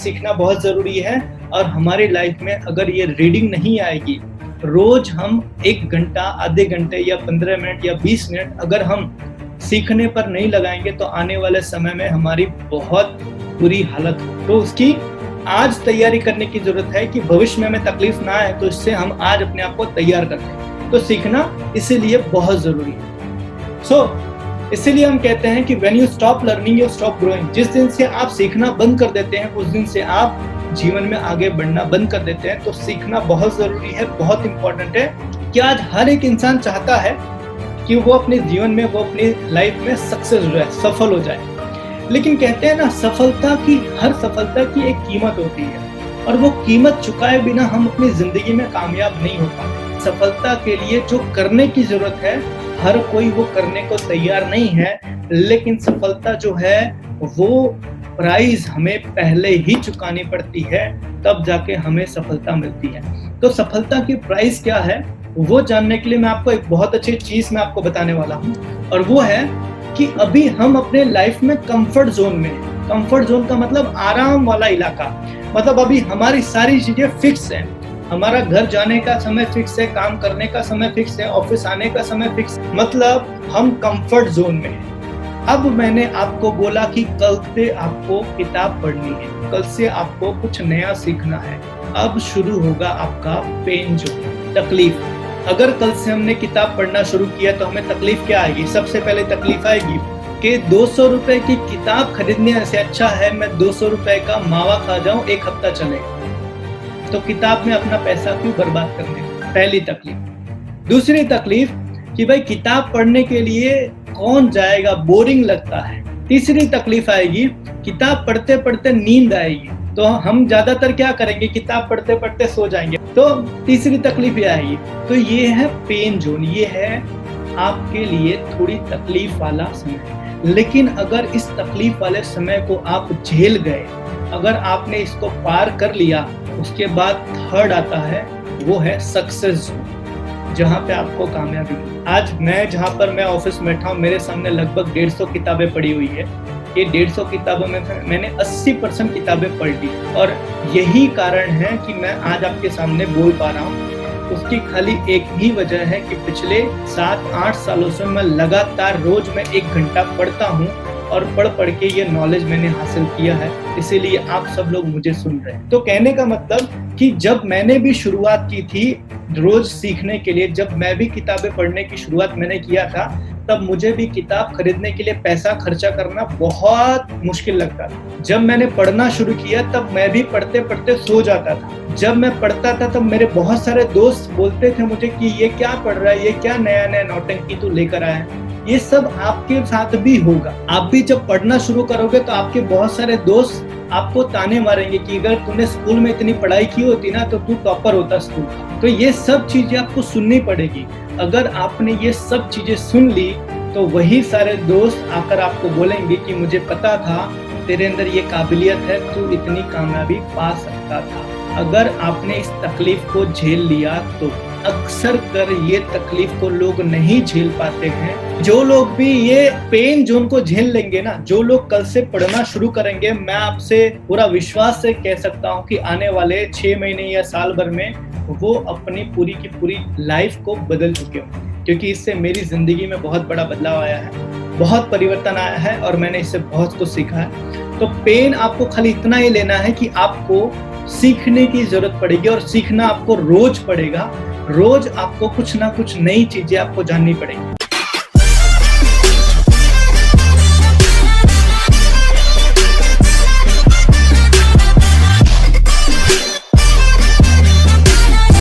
सीखना बहुत ज़रूरी है। और हमारी लाइफ में अगर ये रीडिंग नहीं आएगी, रोज़ हम 1 घंटा, आधे घंटे या 15 मिनट या 20 मिनट अगर हम सीखने पर नहीं लगाएंगे तो आने वाले समय में हमारी बहुत बुरी हालत हो। तो उसकी आज तैयारी करने की ज़रूरत है कि भविष्य में हमें तकलीफ ना आए, तो इससे हम आज अपने आप को तैयार कर लें। तो सीखना इसीलिए बहुत ज़रूरी है। इसीलिए हम कहते हैं कि when you stop learning you stop growing. जिस दिन से आप सीखना बंद कर देते हैं, उस दिन से आप जीवन में आगे बढ़ना बंद कर देते हैं। तो सीखना बहुत ज़रूरी है, बहुत इम्पोर्टेंट है कि आज हर एक इंसान चाहता है कि वो अपने जीवन में, वो अपनी लाइफ में सक्सेस हो जाए, सफल हो जाए। लेकिन कहते हैं ना, हर सफलता की एक कीमत होती है और वो कीमत चुकाए बिना हम अपनी जिंदगी में कामयाब नहीं हो पाते। सफलता के लिए जो करने की जरूरत है, हर कोई वो करने को तैयार नहीं है, लेकिन सफलता जो है वो प्राइस हमें पहले ही चुकानी पड़ती है, तब जाके हमें सफलता मिलती है। तो सफलता की प्राइस क्या है, वो जानने के लिए मैं आपको एक बहुत अच्छी चीज मैं आपको बताने वाला हूँ, और वो है कि अभी हम अपने लाइफ में कंफर्ट जोन में हैं। कंफर्ट जोन का मतलब आराम वाला इलाका, मतलब अभी हमारी सारी चीजें फिक्स हैं। हमारा घर जाने का समय फिक्स है, काम करने का समय फिक्स है, ऑफिस आने का समय फिक्स है, मतलब हम कंफर्ट जोन में हैं। अब मैंने आपको बोला कि कल से आपको किताब पढ़नी है, कल से आपको कुछ नया सीखना है। अब शुरू होगा आपका पेन जोन, तकलीफ। अगर कल से हमने किताब पढ़ना शुरू किया तो हमें तकलीफ क्या आएगी? सबसे पहले तकलीफ आएगी कि 200 रुपए की किताब खरीदने से अच्छा है मैं 200 रुपए का मावा खा जाऊं, 1 हफ्ता चलेगा। तो किताब में अपना पैसा क्यों बर्बाद करने? पहली तकलीफ। दूसरी तकलीफ कि भाई किताब पढ़ने के लिए कौन जाएगा, बोरिंग लगता है। तीसरी तकलीफ आएगी, किताब पढ़ते पढ़ते नींद आएगी, तो हम ज्यादातर क्या करेंगे, किताब पढ़ते पढ़ते सो जाएंगे। तो तीसरी तकलीफ ये आएगी। तो ये है पेन जोन, ये है आपके लिए थोड़ी तकलीफ वाला समय। लेकिन अगर इस तकलीफ वाले समय को आप झेल गए, अगर आपने इसको पार कर लिया, उसके बाद थर्ड आता है, वो है सक्सेस जोन, जहाँ पे आपको कामयाबी। आज मैं जहाँ पर मैं ऑफिस में बैठा हूँ, मेरे सामने लगभग 150 किताबें पड़ी हुई है। ये 150 किताबों में मैंने 80% किताबें पढ़ ली, और यही कारण है कि मैं आज आपके सामने बोल पा रहा हूँ। उसकी खाली एक ही वजह है कि पिछले 7-8 सालों से मैं लगातार रोज में 1 घंटा पढ़ता हूँ, और पढ़ के ये नॉलेज मैंने हासिल किया है, इसीलिए आप सब लोग मुझे सुन रहे हैं। तो कहने का मतलब कि जब मैंने भी शुरुआत की थी रोज सीखने के लिए, जब मैं भी किताबें पढ़ने की शुरुआत मैंने किया था, तब मुझे भी किताब खरीदने के लिए पैसा खर्चा करना बहुत मुश्किल लगता था। जब मैंने पढ़ना शुरू किया तब मैं भी पढ़ते पढ़ते सो जाता था। जब मैं पढ़ता था तब मेरे बहुत सारे दोस्त बोलते थे मुझे कि ये क्या पढ़ रहा है, ये क्या नया नया नौटंकी तू लेकर आया है। ये सब आपके साथ भी होगा। आप भी जब पढ़ना शुरू करोगे तो आपके बहुत सारे दोस्त आपको ताने मारेंगे कि अगर तूने स्कूल में इतनी पढ़ाई की होती ना तो तू टॉपर होता स्कूल का। तो ये सब चीजें आपको सुननी पड़ेगी। अगर आपने ये सब चीजें सुन ली तो वही सारे दोस्त आकर आपको बोलेंगे कि मुझे पता था तेरे अंदर ये काबिलियत है, तू इतनी कामयाबी पा सकता था। अगर आपने इस तकलीफ को झेल लिया तो अक्सर कर ये तकलीफ को लोग नहीं झेल पाते हैं। जो लोग भी ये पेन जोन को झेल लेंगे ना, जो लोग कल से पढ़ना शुरू करेंगे, मैं आपसे पूरा विश्वास से कह सकता हूँ कि आने वाले 6 महीने या साल भर में वो अपनी पूरी की पूरी लाइफ को बदल चुके होंगे। क्योंकि इससे मेरी जिंदगी में बहुत बड़ा बदलाव आया है, बहुत परिवर्तन आया है, और मैंने इससे बहुत कुछ सीखा है। तो पेन आपको खाली इतना ही लेना है कि आपको सीखने की जरूरत पड़ेगी, और सीखना आपको रोज पड़ेगा। रोज आपको कुछ ना कुछ नई चीजें आपको जाननी पड़ेगी।